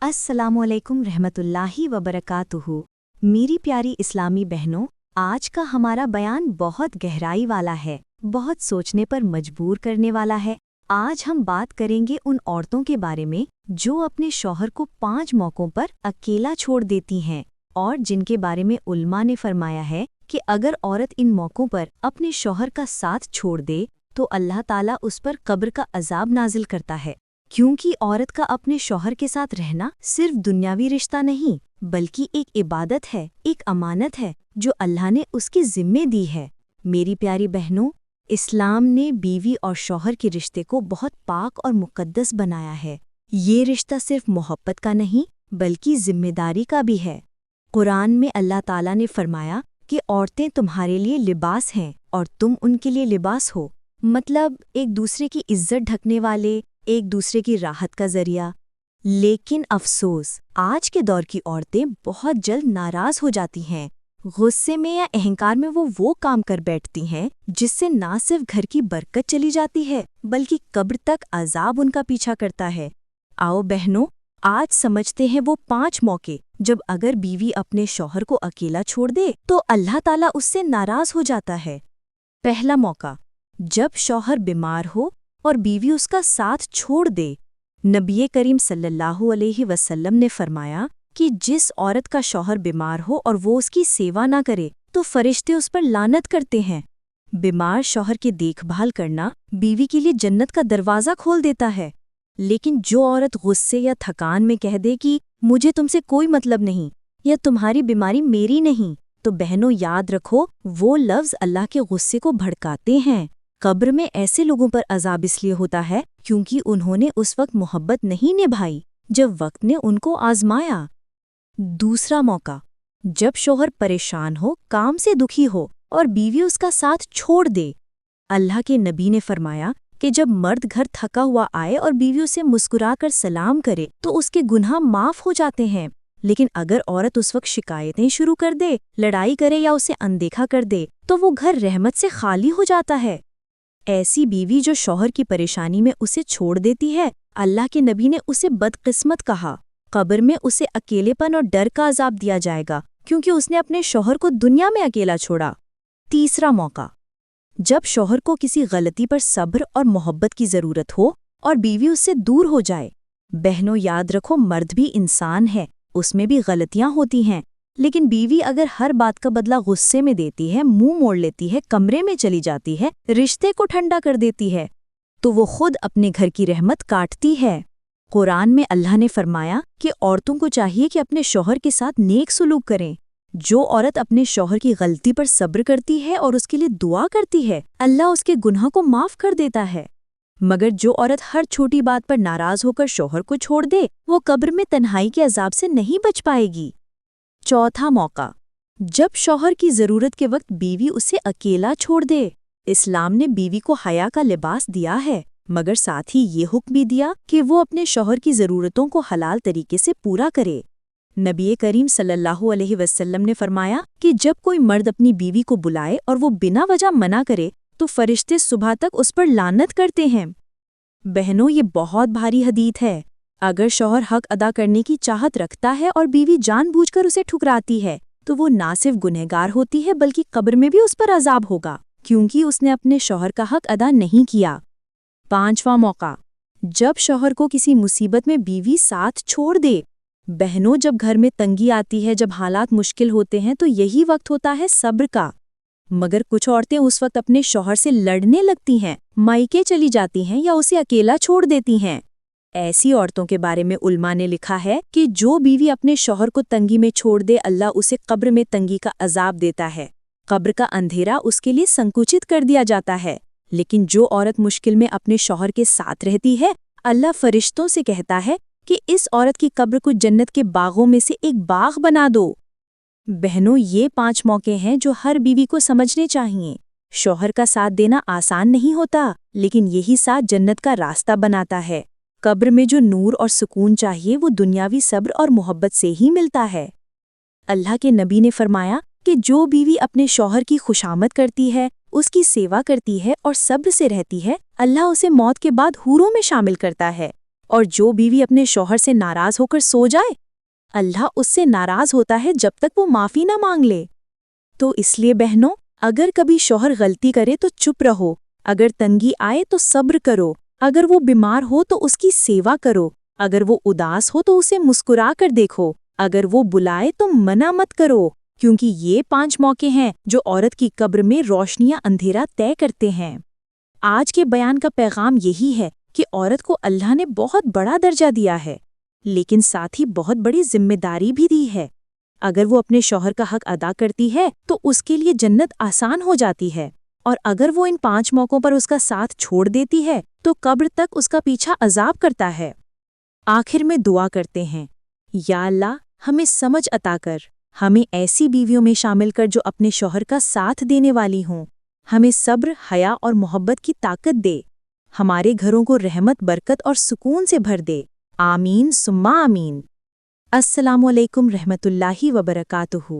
अस्सलामु अलैकुम रहमतुल्लाहि व बरकातुहू। मेरी प्यारी इस्लामी बहनों, आज का हमारा बयान बहुत गहराई वाला है, बहुत सोचने पर मजबूर करने वाला है। आज हम बात करेंगे उन औरतों के बारे में जो अपने शौहर को 5 मौक़ों पर अकेला छोड़ देती हैं और जिनके बारे में उल्मा ने फरमाया है कि अगर औरत इन मौक़ों पर अपने शौहर का साथ छोड़ दे तो अल्लाह ताला उस पर कब्र का अजाब नाजिल करता है। क्योंकि औरत का अपने शौहर के साथ रहना सिर्फ दुनियावी रिश्ता नहीं बल्कि एक इबादत है, एक अमानत है जो अल्लाह ने उसके ज़िम्मे दी है। मेरी प्यारी बहनों, इस्लाम ने बीवी और शौहर के रिश्ते को बहुत पाक और मुक़द्दस बनाया है। ये रिश्ता सिर्फ मोहब्बत का नहीं बल्कि ज़िम्मेदारी का भी है। कुरान में अल्लाह ताला ने फरमाया कि औरतें तुम्हारे लिए लिबास हैं और तुम उनके लिए लिबास हो, मतलब एक दूसरे की इज्जत ढकने वाले, एक दूसरे की राहत का जरिया। लेकिन अफसोस, आज के दौर की औरतें बहुत जल्द नाराज हो जाती हैं। गुस्से में या अहंकार में वो काम कर बैठती हैं जिससे ना सिर्फ घर की बरकत चली जाती है बल्कि कब्र तक अजाब उनका पीछा करता है। आओ बहनों, आज समझते हैं वो 5 मौके जब अगर बीवी अपने शौहर को अकेला छोड़ दे तो अल्लाह ताला उससे नाराज हो जाता है। पहला मौका, जब शौहर बीमार हो और बीवी उसका साथ छोड़ दे। नबी करीम सल्लल्लाहु अलैहि वसल्लम ने फरमाया कि जिस औरत का शौहर बीमार हो और वो उसकी सेवा ना करे तो फरिश्ते उस पर लानत करते हैं। बीमार शौहर की देखभाल करना बीवी के लिए जन्नत का दरवाज़ा खोल देता है। लेकिन जो औरत गुस्से या थकान में कह दे कि मुझे तुमसे कोई मतलब नहीं या तुम्हारी बीमारी मेरी नहीं, तो बहनों याद रखो, वो लफ्ज़ अल्लाह के गुस्से को भड़काते हैं। कब्र में ऐसे लोगों पर अजाब इसलिए होता है क्योंकि उन्होंने उस वक्त मोहब्बत नहीं निभाई जब वक्त ने उनको आजमाया। दूसरा मौका, जब शौहर परेशान हो, काम से दुखी हो और बीवी उसका साथ छोड़ दे। अल्लाह के नबी ने फरमाया कि जब मर्द घर थका हुआ आए और बीवी उसे मुस्कुराकर सलाम करे तो उसके गुनाह माफ हो जाते हैं। लेकिन अगर औरत उस वक्त शिकायतें शुरू कर दे, लड़ाई करे या उसे अनदेखा कर दे तो वो घर रहमत से खाली हो जाता है। ऐसी बीवी जो शौहर की परेशानी में उसे छोड़ देती है, अल्लाह के नबी ने उसे बदकिस्मत कहा। कब्र में उसे अकेलेपन और डर का अजाब दिया जाएगा क्योंकि उसने अपने शौहर को दुनिया में अकेला छोड़ा। तीसरा मौका, जब शौहर को किसी गलती पर सब्र और मोहब्बत की ज़रूरत हो और बीवी उससे दूर हो जाए। बहनों याद रखो, मर्द भी इंसान है, उसमें भी गलतियां होती हैं। लेकिन बीवी अगर हर बात का बदला गुस्से में देती है, मुंह मोड़ लेती है, कमरे में चली जाती है, रिश्ते को ठंडा कर देती है, तो वो खुद अपने घर की रहमत काटती है। कुरान में अल्लाह ने फरमाया कि औरतों को चाहिए कि अपने शौहर के साथ नेक सुलूक करें। जो औरत अपने शौहर की गलती पर सब्र करती है और उसके लिए दुआ करती है, अल्लाह उसके गुनाह को माफ कर देता है। मगर जो औरत हर छोटी बात पर नाराज होकर शौहर को छोड़ दे, वो कब्र में तन्हाई के अजाब से नहीं बच पाएगी। चौथा मौका, जब शौहर की ज़रूरत के वक्त बीवी उसे अकेला छोड़ दे। इस्लाम ने बीवी को हया का लिबास दिया है, मगर साथ ही ये हुक्म भी दिया कि वो अपने शौहर की ज़रूरतों को हलाल तरीके से पूरा करे। नबी करीम सल्लल्लाहु अलैहि वसल्लम ने फरमाया कि जब कोई मर्द अपनी बीवी को बुलाए और वो बिना वजह मना करे तो फरिश्ते सुबह तक उस पर लानत करते हैं। बहनों, ये बहुत भारी हदीत है। अगर शौहर हक अदा करने की चाहत रखता है और बीवी जानबूझकर उसे ठुकराती है तो वो ना सिर्फ गुनहगार होती है बल्कि कब्र में भी उस पर अजाब होगा क्योंकि उसने अपने शौहर का हक अदा नहीं किया। पांचवा मौका, जब शौहर को किसी मुसीबत में बीवी साथ छोड़ दे। बहनों, जब घर में तंगी आती है, जब हालात मुश्किल होते हैं तो यही वक्त होता है सब्र का। मगर कुछ औरतें उस वक्त अपने शौहर से लड़ने लगती हैं, मायके चली जाती हैं या उसे अकेला छोड़ देती हैं। ऐसी औरतों के बारे में उल्मा ने लिखा है कि जो बीवी अपने शौहर को तंगी में छोड़ दे, अल्लाह उसे कब्र में तंगी का अजाब देता है। कब्र का अंधेरा उसके लिए संकुचित कर दिया जाता है। लेकिन जो औरत मुश्किल में अपने शौहर के साथ रहती है, अल्लाह फरिश्तों से कहता है कि इस औरत की कब्र को जन्नत के बागों में से एक बाग बना दो। बहनों, ये 5 मौके हैं जो हर बीवी को समझने चाहिए। शौहर का साथ देना आसान नहीं होता, लेकिन यही साथ जन्नत का रास्ता बनाता है। कब्र में जो नूर और सुकून चाहिए वो दुनियावी सब्र और मोहब्बत से ही मिलता है। अल्लाह के नबी ने फरमाया कि जो बीवी अपने शौहर की खुशामद करती है, उसकी सेवा करती है और सब्र से रहती है, अल्लाह उसे मौत के बाद हूरों में शामिल करता है। اور جو بیوی اپنے شوہر سے ناراض ہو کر سو جائے اللہ اس سے ناراض ہوتا ہے جب تک وہ معافی نہ مانگ لے۔ تو اس لیے بہنوں، اگر کبھی شوہر غلطی کرے تو چپ رہو، اگر تنگی آئے تو صبر کرو، اگر وہ بیمار ہو تو اس کی سیوا کرو، اگر وہ اداس ہو تو اسے مسکرا کر دیکھو، اگر وہ بلائے تو منع مت کرو، کیونکہ یہ 5 موقع ہیں جو عورت کی قبر میں روشنیاں اندھیرا طے کرتے ہیں۔ آج کے بیان کا پیغام یہی ہے کہ عورت کو اللہ نے بہت بڑا درجہ دیا ہے، لیکن ساتھ ہی بہت بڑی ذمہ داری بھی دی ہے۔ اگر وہ اپنے شوہر کا حق ادا کرتی ہے تو اس کے لیے جنت آسان ہو جاتی ہے، اور اگر وہ ان 5 موقعوں پر اس کا ساتھ چھوڑ دیتی ہے تو قبر تک اس کا پیچھا عذاب کرتا ہے۔ آخر میں دعا کرتے ہیں، یا اللہ ہمیں سمجھ عطا کر، ہمیں ایسی بیویوں میں شامل کر جو اپنے شوہر کا ساتھ دینے والی ہوں، ہمیں صبر، حیا اور محبت کی طاقت دے، ہمارے گھروں کو رحمت، برکت اور سکون سے بھر دے، آمین ثم آمین۔ السلام علیکم رحمۃ اللہ وبرکاتہ۔